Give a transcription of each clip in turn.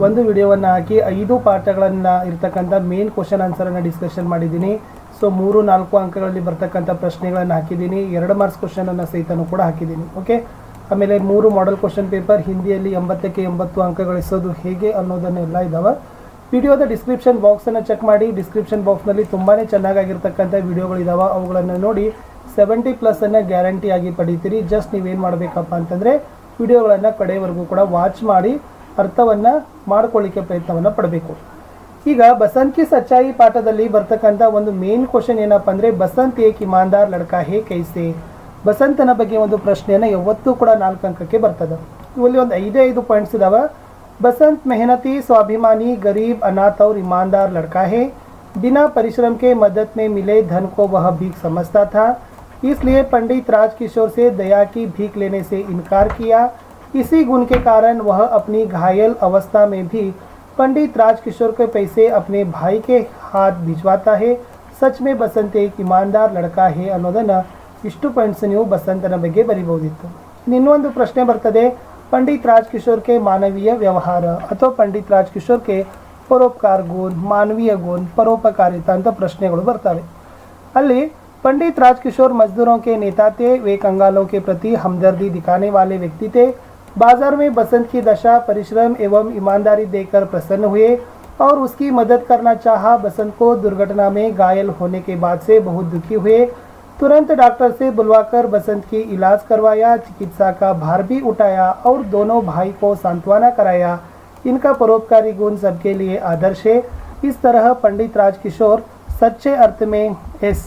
ಒಂದು ವಿಡಿಯೋವನ್ನು ಹಾಕಿ 5 ಪಾಠಗಳನ್ನು ಇರ್ತಕ್ಕಂಥ ಮೇನ್ ಕ್ವಶನ್ ಆನ್ಸರನ್ನು ಡಿಸ್ಕಷನ್ ಮಾಡಿದ್ದೀನಿ. ಸೊ 3-4 ಅಂಕಗಳಲ್ಲಿ ಬರ್ತಕ್ಕಂಥ ಪ್ರಶ್ನೆಗಳನ್ನು ಹಾಕಿದ್ದೀನಿ. 2 ಮಾರ್ಕ್ಸ್ ಕ್ವಶನನ್ನು ಸಹಿತನೂ ಕೂಡ ಹಾಕಿದ್ದೀನಿ. ಓಕೆ, ಆಮೇಲೆ 3 ಮಾಡೆಲ್ ಕ್ವಶನ್ ಪೇಪರ್ ಹಿಂದಿಯಲ್ಲಿ 80ಕ್ಕೆ 80 ಅಂಕ ಗಳಿಸೋದು ಹೇಗೆ ಅನ್ನೋದನ್ನೆಲ್ಲ ಇದ್ದಾವೆ. ವಿಡಿಯೋದ ಡಿಸ್ಕ್ರಿಪ್ಷನ್ ಬಾಕ್ಸನ್ನು ಚೆಕ್ ಮಾಡಿ. ಡಿಸ್ಕ್ರಿಪ್ಷನ್ ಬಾಕ್ಸ್ನಲ್ಲಿ ತುಂಬಾ ಚೆನ್ನಾಗಿರ್ತಕ್ಕಂಥ ವಿಡಿಯೋಗಳಿದ್ದಾವೆ. ಅವುಗಳನ್ನು ನೋಡಿ 70+ ಗ್ಯಾರಂಟಿಯಾಗಿ ಪಡಿತೀರಿ. ಜಸ್ಟ್ ನೀವೇನು ಮಾಡಬೇಕಪ್ಪ ಅಂತಂದರೆ ವಿಡಿಯೋಗಳನ್ನು ಕಡೆಯವರೆಗೂ ಕೂಡ ವಾಚ್ ಮಾಡಿ ಅರ್ಥವನ್ನು ಮಾಡ್ಕೊಳ್ಳಿಕ್ಕೆ ಪ್ರಯತ್ನವನ್ನು ಪಡಬೇಕು. ಈಗ ಬಸಂತ್ ಕಿ ಸಚ್ಚಾಯಿ ಪಾಠದಲ್ಲಿ ಬರ್ತಕ್ಕಂಥ ಒಂದು ಮೇನ್ ಕ್ವಶನ್ ಏನಪ್ಪ ಅಂದರೆ ಬಸಂತ್ ಏಕ್ ಇಮಾನ್ದಾರ್ ಲಡ್ಕಾ ಹೇ ಕೈಸೆ. ಬಸಂತನ ಬಗ್ಗೆ ಒಂದು ಪ್ರಶ್ನೆಯನ್ನು ಯಾವತ್ತೂ ಕೂಡ 4 ಅಂಕಕ್ಕೆ ಬರ್ತದೆ. ಇವಲ್ಲಿ ಒಂದು 5 ಪಾಯಿಂಟ್ಸ್ ಇದಾವೆ. बसंत मेहनती स्वाभिमानी गरीब अनाथ और ईमानदार लड़का है. बिना परिश्रम के मदद में मिले धन को वह भीख समझता था, इसलिए पंडित राजकिशोर से दया की भीख लेने से इनकार किया. इसी गुण के कारण वह अपनी घायल अवस्था में भी पंडित राजकिशोर के पैसे अपने भाई के हाथ भिजवाता है. सच में बसंत एक ईमानदार लड़का है ಅನ್ನೋದನ್ನು ಇಷ್ಟು ಪಾಯಿಂಟ್ಸ್ ನೀವು ಬಸಂತನ ಬಗ್ಗೆ ಬರೀಬಹುದಿತ್ತು. ಇನ್ನೊಂದು ಪ್ರಶ್ನೆ ಬರ್ತದೆ, पंडित राजकिशोर के मानवीय व्यवहार ಅಥವಾ पंडित राजकिशोर के परोपकार गुण, मानवीय गुण, परोपकारिता ಅಂತ ಪ್ರಶ್ನೆಗಳು ಬರ್ತವೆ. ಅಲ್ಲಿ पंडित राजकिशोर मजदूरों के नेता थे. वे कंगालों के प्रति हमदर्दी दिखाने वाले व्यक्ति थे. बाजार में बसंत की दशा परिश्रम एवं ईमानदारी देखकर प्रसन्न हुए और उसकी मदद करना चाहा. बसंत को दुर्घटना में घायल होने के बाद से बहुत दुखी हुए. तुरंत डॉक्टर से बुलवाकर बसंत की इलाज करवाया, चिकित्सा का भार भी उठाया और दोनों भाई को सांत्वना कराया. इनका परोपकारी गुण सबके लिए आदर्श है. इस तरह पंडित राजकिशोर सच्चे अर्थ में एस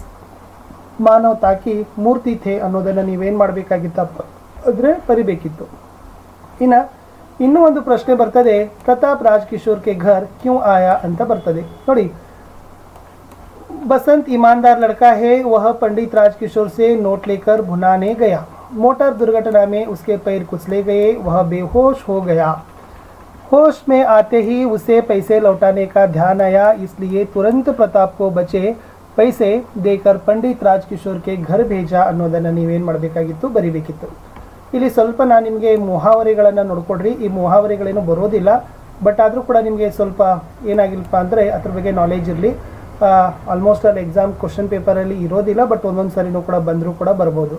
मानवता की मूर्ति थे ಅನ್ನೋದನ್ನು ನೀವೇನು ಮಾಡಬೇಕಾಗಿತ್ತಪ್ಪ ಅಂದರೆ ಬರಿಬೇಕಿತ್ತು. ಇನ್ನೂ ಒಂದು ಪ್ರಶ್ನೆ ಬರ್ತದೆ, ಪ್ರತಾಪ್ ರಾಜ್ಕಿಶೋರ್ ಕೆ ಘರ್ ಕ್ಯೂ ಆಯಾ ಅಂತ ಬರ್ತದೆ. ನೋಡಿ, बसंत ईमानदार लड़का है. वह पंडित राजकिशोर से नोट लेकर भुनाने गया. मोटर दुर्घटना में उसके पैर कुचले गए. वह बेहोश हो गया. होश में आते ही उसे पैसे लौटाने का ध्यान आया, इसलिए तुरंत प्रताप को बचे पैसे देकर पंडित राजकिशोर के घर भेजा ಅನ್ನೋದನ್ನು ನೀವೇನು ಮಾಡಬೇಕಾಗಿತ್ತು ಬರಿಬೇಕಿತ್ತು. ಇಲ್ಲಿ ಸ್ವಲ್ಪ ನಾನು ನಿಮಗೆ ಮುಹಾವರೆಗಳನ್ನು ನೋಡ್ಕೊಡ್ರಿ. ಈ ಮುಹಾವರೆಗಳೇನು ಬರೋದಿಲ್ಲ, ಬಟ್ ಆದರೂ ಕೂಡ ನಿಮಗೆ ಸ್ವಲ್ಪ ಏನಾಗಿಲ್ಲಪ್ಪ ಅಂದರೆ ಅದ್ರ ಬಗ್ಗೆ ನಾಲೆಜ್ ಇರಲಿ. ಆಲ್ಮೋಸ್ಟ್ ಅಲ್ಲಿ ಎಕ್ಸಾಮ್ ಕ್ವಶನ್ ಪೇಪರಲ್ಲಿ ಇರೋದಿಲ್ಲ, ಬಟ್ ಒಂದೊಂದು ಸರಿನೂ ಕೂಡ ಬಂದರೂ ಕೂಡ ಬರ್ಬೋದು.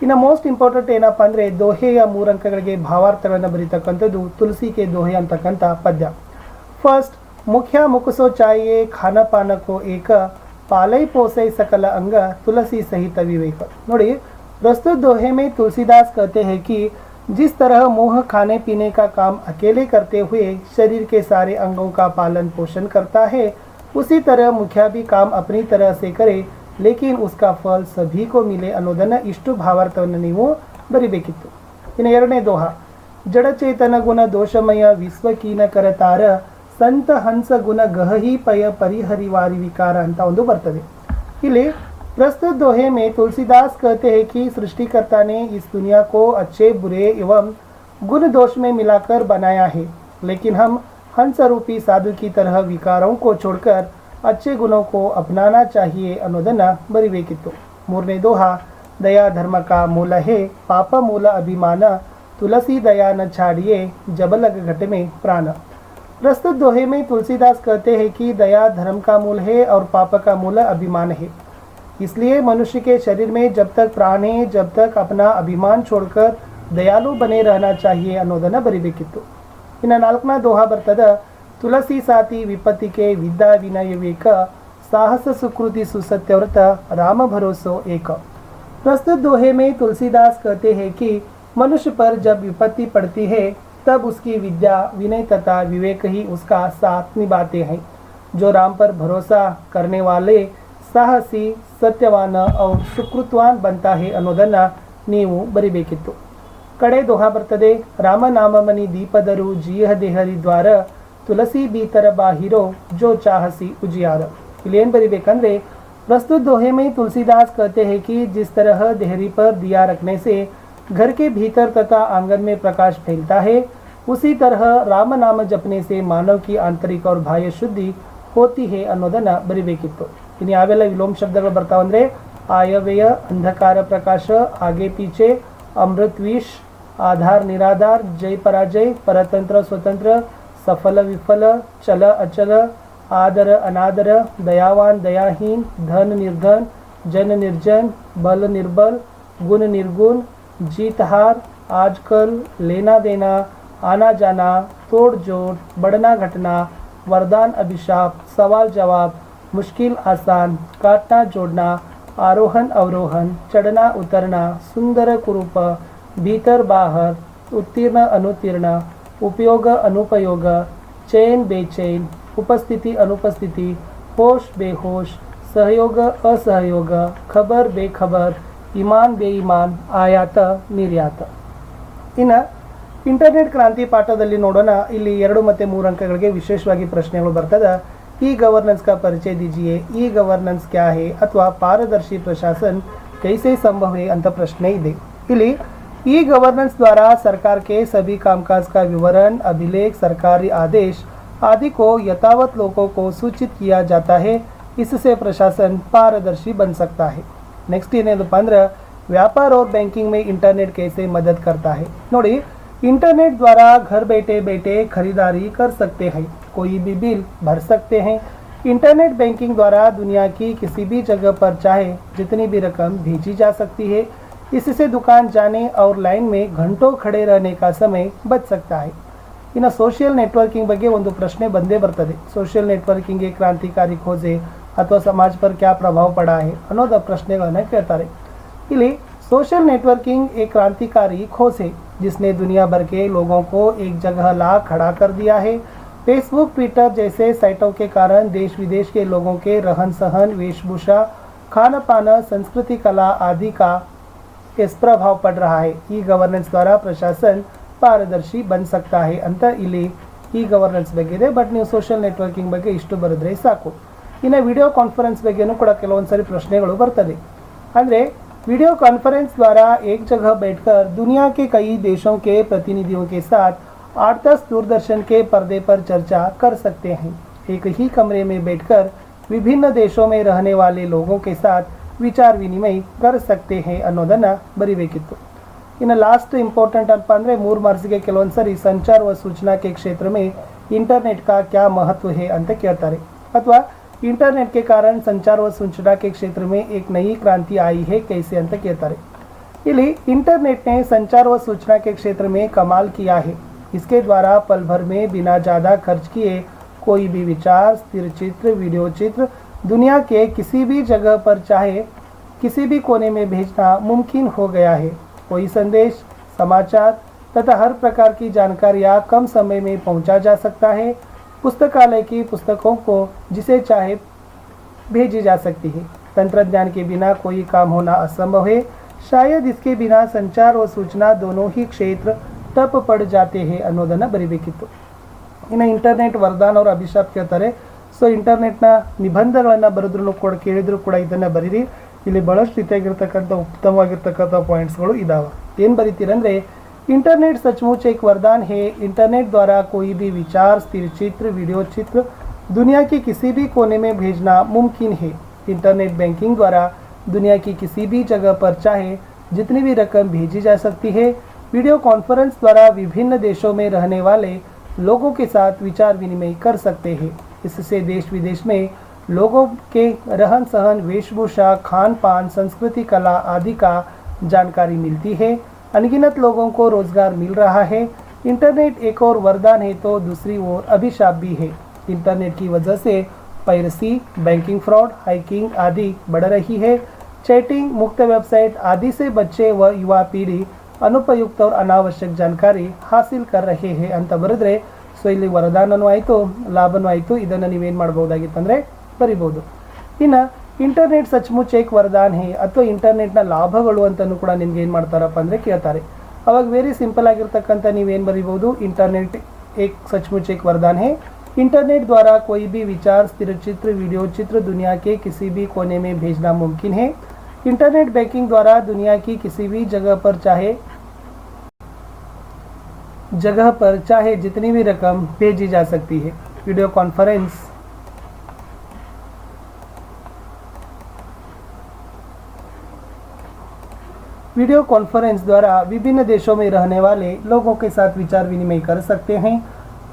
ಇನ್ನು ಮೋಸ್ಟ್ ಇಂಪಾರ್ಟೆಂಟ್ ಏನಪ್ಪ ಅಂದರೆ ದೋಹೆಯ 3 ಅಂಕಗಳಿಗೆ ಭಾವಾರ್ಥಗಳನ್ನು ಬರೀತಕ್ಕಂಥದ್ದು ತುಳಸಿ ಕೆ ದೋಹೆ ಅಂತಕ್ಕಂಥ ಪದ್ಯ. ಫಸ್ಟ್, ಮುಖ್ಯ ಮುಖಸೋ ಚಾಯೇ ಖಾನ ಪಾನಕೋ ಏಕ ಪಾಲೈ ಪೋಸೈ ಸಕಲ ಅಂಗ तुलसी सहित विवेक. ನೋಡಿ, प्रस्तुत दोहे में तुलसीदास कहते हैं कि जिस तरह मुँह खाने पीने का काम अकेले करते हुए शरीर के सारे अंगों का पालन पोषण करता है, उसी तरह मुखिया भी काम अपनी तरह से करे लेकिन उसका फल सभी को मिले ಅನ್ನೋದನ್ನು ಇಷ್ಟು ಭಾವಾರ್ಥವನ್ನು ನೀವು ಬರಿಬೇಕಿತ್ತು. ಇನ್ನು 2ನೇ ದೋಹ, ಜಡಚೇತನ ಗುಣ ದೋಷಮಯ ವಿಶ್ವಕೀನ ಕರತಾರ ಸಂತ ಹಂಸ ಗುಣ ಗಹಹಿ ಪಯ ಪರಿಹರಿವಾರಿ ವಿಕಾರ ಅಂತ ಒಂದು ಬರ್ತದೆ. ಇಲ್ಲಿ प्रस्तुत दोहे में तुलसीदास कहते हैं कि सृष्टिकर्ता ने इस दुनिया को अच्छे बुरे एवं गुण दोष में मिलाकर बनाया है, लेकिन हम हंस रूपी साधु की तरह विकारों को छोड़कर अच्छे गुणों को अपनाना चाहिए ಅನ್ನೋದನ್ನು ಬರಿಬೇಕಿತ್ತು. 3ನೇ ದೋಹ, दया धर्म का मूल है, पाप मूल अभिमान, तुलसी दया न छाड़िए जब लग घट में प्राण. प्रस्तुत दोहे में तुलसीदास कहते हैं कि दया धर्म का मूल है और पाप का मूल अभिमान है. इसलिए मनुष्य के शरीर में जब तक प्राण है, जब तक अपना अभिमान छोड़कर दयालु बने रहना चाहिए ಅನ್ನೋದನ್ನು ಬರಿಬೇಕಿತ್ತು. ಇನ್ನು 4ನೇ ದೋಹ ಬರ್ತದೆ, ತುಳಸಿ ಸಾತಿ ವಿಪತ್ತಿಗೆ ವಿದ್ಯಾ ವಿನಯ ವೇಕ साहस सुकृति सुसत्यव्रत राम भरोसो एक. प्रस्तुत दोहे में तुलसीदास कहते हैं कि मनुष्य पर जब विपत्ति पड़ती है तब उसकी विद्या विनय तथा विवेक ही उसका साथ निभाते हैं. जो राम पर भरोसा करने वाले साहसी सत्यवान और सुकृतवान बनता है ಅನ್ನೋದನ್ನು ನೀವು ಬರಿಬೇಕಿತ್ತು. ಕಡೆ ದೋಹ ಬರ್ತದೆ, ರಾಮನಾಮಮನಿ ದೀಪದರು ಜಿಯಹ ದೇಹರಿ ದ್ವಾರ ತುಳಸಿ ಭೀತರ ಬಾಹಿರೋ ಜೋ ಚಾಹಸಿ ಉಜಿಯಾರ. ಇಲ್ಲಿ ಏನು ಬರಿಬೇಕಂದ್ರೆ, प्रस्तुत दोहे में तुलसीदास कहते हैं कि जिस तरह देहरी पर दिया रखने से घर के भीतर तथा आंगन में प्रकाश फैलता है, उसी तरह राम नाम जपने से मानव की आंतरिक और बाह्य शुद्धि होती है ಅನ್ನೋದನ್ನು ಬರಿಬೇಕಿತ್ತು. ಇನ್ನು ಯಾವೆಲ್ಲ ವಿಲೋಮ ಶಬ್ದಗಳು ಬರ್ತಾವಂದರೆ ಆಯವ್ಯಯ, ಅಂಧಕಾರ ಪ್ರಕಾಶ, ಆಗೆ ಪೀಚೆ, अमृत विष, आधार निराधार, जय पराजय, परतंत्र स्वतंत्र, सफल विफल, चल अचल, आदर अनादर, दयावान दयाहीन, धन निर्धन, जन निर्जन, बल निर्बल, गुण निर्गुण, जीत हार, आजकल, लेना देना, आना जाना, तोड़ जोड़, बढ़ना घटना, वरदान अभिशाप, सवाल जवाब, मुश्किल आसान, काटना जोड़ना, आरोहण अवरोहण, चढ़ना उतरना, सुंदर कुरूप, भीतर बाहर, उत्तीर्ण अनुत्तीर्ण, उपयोग अनुपयोग, चैन बेचैन, उपस्थिति अनुपस्थिति, होश बेहोश, सहयोग असहयोग, खबर बेखबर, ईमान बेईमान, आयात निर्यात. ಇನ್ನು ಇಂಟರ್ನೆಟ್ ಕ್ರಾಂತಿ ಪಾಠದಲ್ಲಿ ನೋಡೋಣ. ಇಲ್ಲಿ 2 ಮತ್ತು 3 ಅಂಕಗಳಿಗೆ ವಿಶೇಷವಾಗಿ ಪ್ರಶ್ನೆಗಳು ಬರ್ತದೆ. ई गवर्नेंस का परिचय दीजिए, ई गवर्नेंस क्या है अथवा पारदर्शी प्रशासन कैसे संभव है ಅಂತ ಪ್ರಶ್ನೆ ಇದೆ. ಇಲ್ಲಿ ई गवर्नेंस द्वारा सरकार के सभी कामकाज का विवरण, अभिलेख, सरकारी आदेश आदि को यथावत लोगों को सूचित किया जाता है. इससे प्रशासन पारदर्शी बन सकता है. नेक्स्ट ಏನೇನಪ್ಪ ಅಂದ್ರೆ व्यापार और बैंकिंग में इंटरनेट कैसे मदद करता है. ನೋಡಿ, इंटरनेट द्वारा घर बैठे बैठे खरीदारी कर सकते हैं, कोई भी बिल भर सकते हैं. इंटरनेट बैंकिंग द्वारा दुनिया की किसी भी जगह पर चाहे जितनी भी रकम भेजी जा सकती है. इससे दुकान जाने और लाइन में घंटों खड़े रहने का समय बच सकता है. ಇನ್ನು ಸೋಷಿಯಲ್ ನೆಟ್ವರ್ಕಿಂಗ್ ಬಗ್ಗೆ ಒಂದು ಪ್ರಶ್ನೆ ಬಂದೇ ಬರ್ತದೆ. ಸೋಷಿಯಲ್ ನೆಟ್ವರ್ಕಿಂಗ್ ಕ್ರಾಂತಿಕಾರಿ खोजे ಅಥವಾ समाज पर क्या प्रभाव पड़ा है ಅನ್ನೋದ ಪ್ರಶ್ನೆಗಳನ್ನು ಕೇಳ್ತಾರೆ. ಇಲ್ಲಿ सोशल नेटवर्किंग एक क्रांतिकारी खोज है जिसने दुनिया भर के लोगों को एक जगह ला खड़ा कर दिया है. फेसबुक, ट्विटर जैसे साइटों के कारण देश विदेश के लोगों के रहन सहन, वेशभूषा, खाना पाना, संस्कृति, कला आदि का इस प्रभाव पड़ रहा है. ई गवर्नेंस द्वारा प्रशासन पारदर्शी बन सकता है ಅಂತ ಇಲ್ಲಿ ಈ ಗವರ್ನೆನ್ಸ್ ಬಗ್ಗೆ ಇದೆ. ಬಟ್ ನೀವು ಸೋಷಿಯಲ್ ನೆಟ್ವರ್ಕಿಂಗ್ ಬಗ್ಗೆ ಇಷ್ಟು ಬರೆದ್ರೆ ಸಾಕು. ಇನ್ನು ವಿಡಿಯೋ ಕಾನ್ಫರೆನ್ಸ್ ಬಗ್ಗೆನೂ ಕೂಡ ಕೆಲವೊಂದು ಸಾರಿ ಪ್ರಶ್ನೆಗಳು ಬರ್ತದೆ. ಅಂದರೆ वीडियो कॉन्फ्रेंस द्वारा एक जगह बैठकर दुनिया के कई देशों के प्रतिनिधियों के साथ 8-10 दूरदर्शन के पर्दे पर चर्चा कर सकते हैं. एक ही कमरे में बैठकर विभिन्न देशों में रहने वाले लोगों के साथ विचार विनिमय कर सकते हैं ಅನ್ನೋದನ್ನು ಬರಿಬೇಕಿತ್ತು. ಇನ್ನು ಲಾಸ್ಟ್ ಇಂಪಾರ್ಟೆಂಟ್ ಅಪ್ಪ ಅಂದರೆ 3 ಮಾರ್ಕ್ಸ್ಗೆ ಕೆಲವೊಂದು ಸರಿ ಸಂಚಾರ व सूचना के क्षेत्र में इंटरनेट का क्या महत्व है ಅಂತ ಕೇಳ್ತಾರೆ. ಅಥವಾ इंटरनेट के कारण संचार व सूचना के क्षेत्र में एक नई क्रांति आई है कैसे ಅಂತ ಕೇಳ್ತಾರೆ. ಇಲ್ಲಿ इंटरनेट ने संचार व सूचना के क्षेत्र में कमाल किया है. इसके द्वारा पल भर में बिना ज़्यादा खर्च किए कोई भी विचार, स्थिर चित्र, वीडियो चित्र दुनिया के किसी भी जगह पर चाहे किसी भी कोने में भेजना मुमकिन हो गया है. कोई संदेश, समाचार तथा हर प्रकार की जानकारियाँ कम समय में पहुँचा जा सकता है. पुस्तकालय की पुस्तकों को जिसे चाहे भेजी जा सकती है. तंत्रज्ञान के बिना कोई काम होना असंभव है. शायद इसके बिना संचार और सूचना दोनों ही क्षेत्र ठप पड़ जाते हैं ಅನ್ನೋದನ್ನು ಬರಿಬೇಕಿತ್ತು. ಇನ್ನು ಇಂಟರ್ನೆಟ್ ವರದಾನ और ಅಭಿಶಾಪ ಕೇಳ್ತಾರೆ. ಸೊ ಇಂಟರ್ನೆಟ್ನ ನಿಬಂಧಗಳನ್ನು ಬರೆದ್ರೂ ಕೂಡ ಕೇಳಿದ್ರು ಕೂಡ ಇದನ್ನು ಬರೀರಿ. ಇಲ್ಲಿ ಬಹಳಷ್ಟು ರೀತಿಯಾಗಿರ್ತಕ್ಕಂಥ ಉತ್ತಮವಾಗಿರ್ತಕ್ಕಂಥ ಪಾಯಿಂಟ್ಸ್ಗಳು ಇದಾವೆ. ಏನು ಬರೀತೀರಂದರೆ इंटरनेट सचमुच एक वरदान है. इंटरनेट द्वारा कोई भी विचार, स्थिर चित्र, वीडियो चित्र दुनिया के किसी भी कोने में भेजना मुमकिन है. इंटरनेट बैंकिंग द्वारा दुनिया की किसी भी जगह पर चाहे जितनी भी रकम भेजी जा सकती है. वीडियो कॉन्फ्रेंस द्वारा विभिन्न देशों में रहने वाले लोगों के साथ विचार विनिमय कर सकते हैं. इससे देश विदेश में लोगों के रहन सहन, वेशभूषा, खान पान, संस्कृति, कला आदि का जानकारी मिलती है. अनगिनत लोगों को रोजगार मिल रहा है. इंटरनेट एक और वरदान है तो दूसरी ओर अभिशाप भी है. इंटरनेट की वजह से पायरेसी, बैंकिंग फ्रॉड, हैकिंग आदि बढ़ रही है. चैटिंग, मुक्त वेबसाइट आदि से बच्चे व युवा पीढ़ी अनुपयुक्त और अनावश्यक जानकारी हासिल कर रहे हैं ಅಂತ ಬರೆದ್ರೆ ಸೊ ಇಲ್ಲಿ ವರದಾನನೂ ಆಯಿತು, ಲಾಭನೂ ಆಯಿತು. ಇದನ್ನು ನೀವೇನು ಮಾಡ್ಬೋದಾಗಿತ್ತಂದರೆ ಬರಿಬೋದು. ಇನ್ನು ಇಂಟರ್ನೆಟ್ ಸಚ್ಮುಚ್ ಏಕ್ ವರದಾನ್ ಹೇ ಅಥವಾ ಇಂಟರ್ನೆಟ್ನ ಲಾಭಗಳು ಅಂತಲೂ ಕೂಡ ನಿಮ್ಗೆ ಏನು ಮಾಡ್ತಾರಪ್ಪ ಅಂದರೆ ಕೇಳ್ತಾರೆ. ಅವಾಗ ವೆರಿ ಸಿಂಪಲ್ ಆಗಿರ್ತಕ್ಕಂಥ ನೀವೇನು ಬರಿಬೋದು, इंटरनेट एक सचमुच एक वरदान है. इंटरनेट द्वारा कोई भी विचार, स्थिर चित्र, वीडियो चित्र दुनिया के किसी भी कोने में भेजना मुमकिन है. इंटरनेट बैंकिंग द्वारा दुनिया की किसी भी जगह पर चाहे जितनी भी रकम भेजी जा सकती है. वीडियो कॉन्फ्रेंस द्वारा विभिन्न देशों में रहने वाले लोगों के साथ विचार विनिमय कर सकते हैं.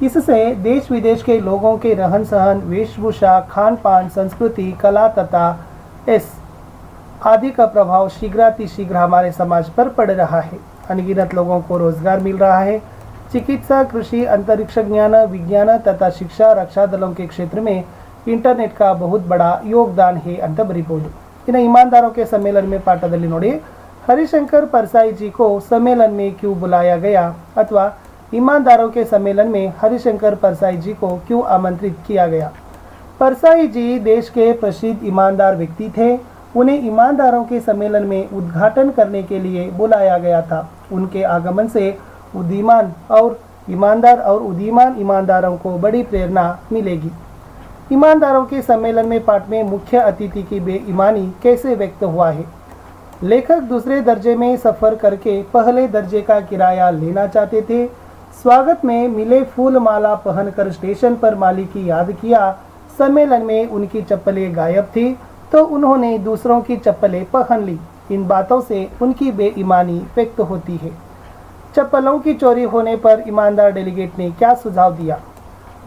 इससे देश विदेश के लोगों के रहन सहन, वेशभूषा, खान पान, संस्कृति, कला तथा इस आदि का प्रभाव शीघ्रातिशीघ्र हमारे समाज पर पड़ रहा है। अनगिनत लोगों को रोजगार मिल रहा है। चिकित्सा, कृषि, अंतरिक्ष ज्ञान, विज्ञान तथा शिक्षा, रक्षा दलों के क्षेत्र में इंटरनेट का बहुत बड़ा योगदान है ಅಂತ ಬರೀಬಹುದು। ಇನ್ನು ईमानदारों के सम्मेलन में पाठದಲ್ಲಿ ನೋಡಿ, हरिशंकर परसाई जी को सम्मेलन में क्यों बुलाया गया अथवा ईमानदारों के सम्मेलन में हरिशंकर परसाई जी को क्यों आमंत्रित किया गया। परसाई जी देश के प्रसिद्ध ईमानदार व्यक्ति थे। उन्हें ईमानदारों के सम्मेलन में उद्घाटन करने के लिए बुलाया गया था। उनके आगमन से उदीमान और ईमानदार और उदीमान ईमानदारों को बड़ी प्रेरणा मिलेगी। ईमानदारों के सम्मेलन में पाठ में मुख्य अतिथि की बेईमानी कैसे व्यक्त हुआ है। लेखक दूसरे दर्जे में सफ़र करके पहले दर्जे का किराया लेना चाहते थे। स्वागत में मिले फूल माला पहनकर स्टेशन पर मालिक की याद किया। सम्मेलन में उनकी चप्पलें गायब थी तो उन्होंने दूसरों की चप्पलें पहन ली। इन बातों से उनकी बेईमानी व्यक्त होती है। चप्पलों की चोरी होने पर ईमानदार डेलीगेट ने क्या सुझाव दिया।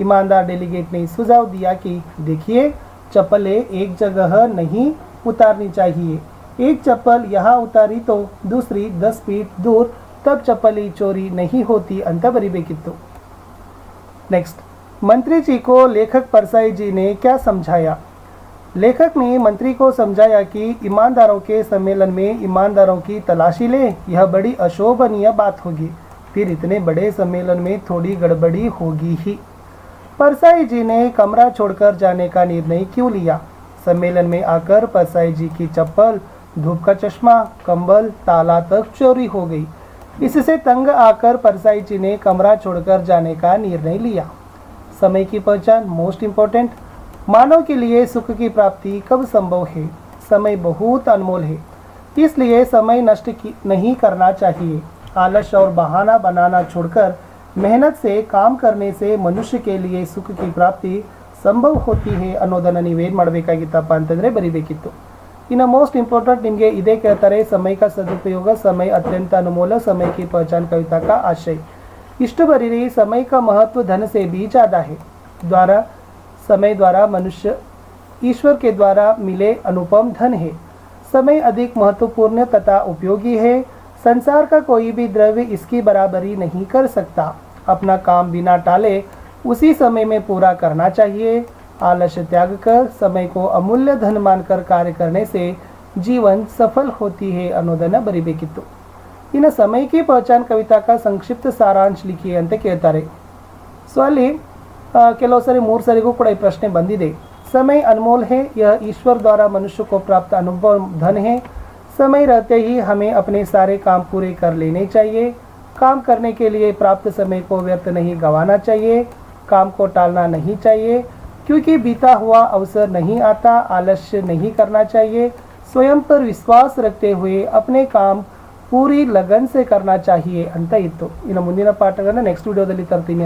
ईमानदार डेलीगेट ने सुझाव दिया कि देखिए, चप्पलें एक जगह नहीं उतारनी चाहिए। एक चप्पल यहाँ उतारी तो दूसरी 10 फीट दूर, तब चप्पली चोरी नहीं होती ಅಂತ ಬರಿಬೇಕಿತ್ತು। नेक्स्ट, मंत्री जी को लेखक परसाई जी ने क्या समझाया। लेखक ने मंत्री को समझाया कि ईमानदारों के सम्मेलन में ईमानदारों की तलाशी ले, यह बड़ी अशोभनीय बात होगी। फिर इतने बड़े सम्मेलन में थोड़ी गड़बड़ी होगी ही। परसाई जी ने कमरा छोड़कर जाने का निर्णय क्यों लिया। सम्मेलन में आकर परसाई जी की चप्पल, धूप का चश्मा, कंबल, ताला तक चोरी हो गई। इससे तंग आकर परसाई जी ने कमरा छोड़कर जाने का निर्णय लिया। समय की पहचान मोस्ट इम्पोर्टेंट। मानव के लिए सुख की प्राप्ति कब संभव है। समय बहुत अनमोल है, इसलिए समय नष्ट नहीं करना चाहिए। आलस और बहाना बनाना छोड़कर मेहनत से काम करने से मनुष्य के लिए सुख की प्राप्ति संभव होती है ಅನ್ನೋದನ್ನು ನೀವೇನು ಮಾಡಬೇಕಾಗಿತ್ತಪ್ಪ ಅಂತಂದರೆ ಬರಿಬೇಕಿತ್ತು। ಇನ್ನು ಮೋಸ್ಟ್ ಇಂಪಾರ್ಟೆಂಟ್ ನಿಮಗೆ ಇದೇ ಕೇಳ್ತಾರೆ, समय का सदुपयोग, समय अत्यंत अनमोल, समय की पहचान कविता का आशय। इष्ट बरीरी, समय का महत्व धन से भी ज़्यादा है। समय द्वारा मनुष्य ईश्वर के द्वारा मिले अनुपम धन है। समय अधिक महत्वपूर्ण तथा उपयोगी है। संसार का कोई भी द्रव्य इसकी बराबरी नहीं कर सकता। अपना काम बिना टाले उसी समय में पूरा करना चाहिए। आलस्य त्याग कर समय को अमूल्य धन मानकर कार्य करने से जीवन सफल होती है ಅನ್ನೋದನ್ನು ಬರಿಬೇಕಿತ್ತು। ಇನ್ನು समय की पहचान कविता का संक्षिप्त सारांश लिखिए ಅಂತ ಕೇಳ್ತಾರೆ। ಸೊ ಅಲ್ಲಿ ಕೆಲವು ಸರಿ 3 ಸರಿಗೂ ಕೂಡ ಈ ಪ್ರಶ್ನೆ ಬಂದಿದೆ। समय अनमोल है, यह ईश्वर द्वारा मनुष्य को प्राप्त अनुभव धन है। समय रहते ही हमें अपने सारे काम पूरे कर लेने चाहिए। काम करने के लिए प्राप्त समय को व्यर्थ नहीं गंवाना चाहिए। काम को टालना नहीं चाहिए, क्योंकि बीता हुआ अवसर नहीं आता। आलस्य नहीं करना चाहिए। स्वयं पर विश्वास रखते हुए अपने काम पूरी लगन से करना चाहिए ಅಂತ ಇತ್ತು। ಇನ್ನು ಮುಂದಿನ ಪಾಠಗಳನ್ನು ನೆಕ್ಸ್ಟ್ ವಿಡಿಯೋದಲ್ಲಿ ತರ್ತೀನಿ।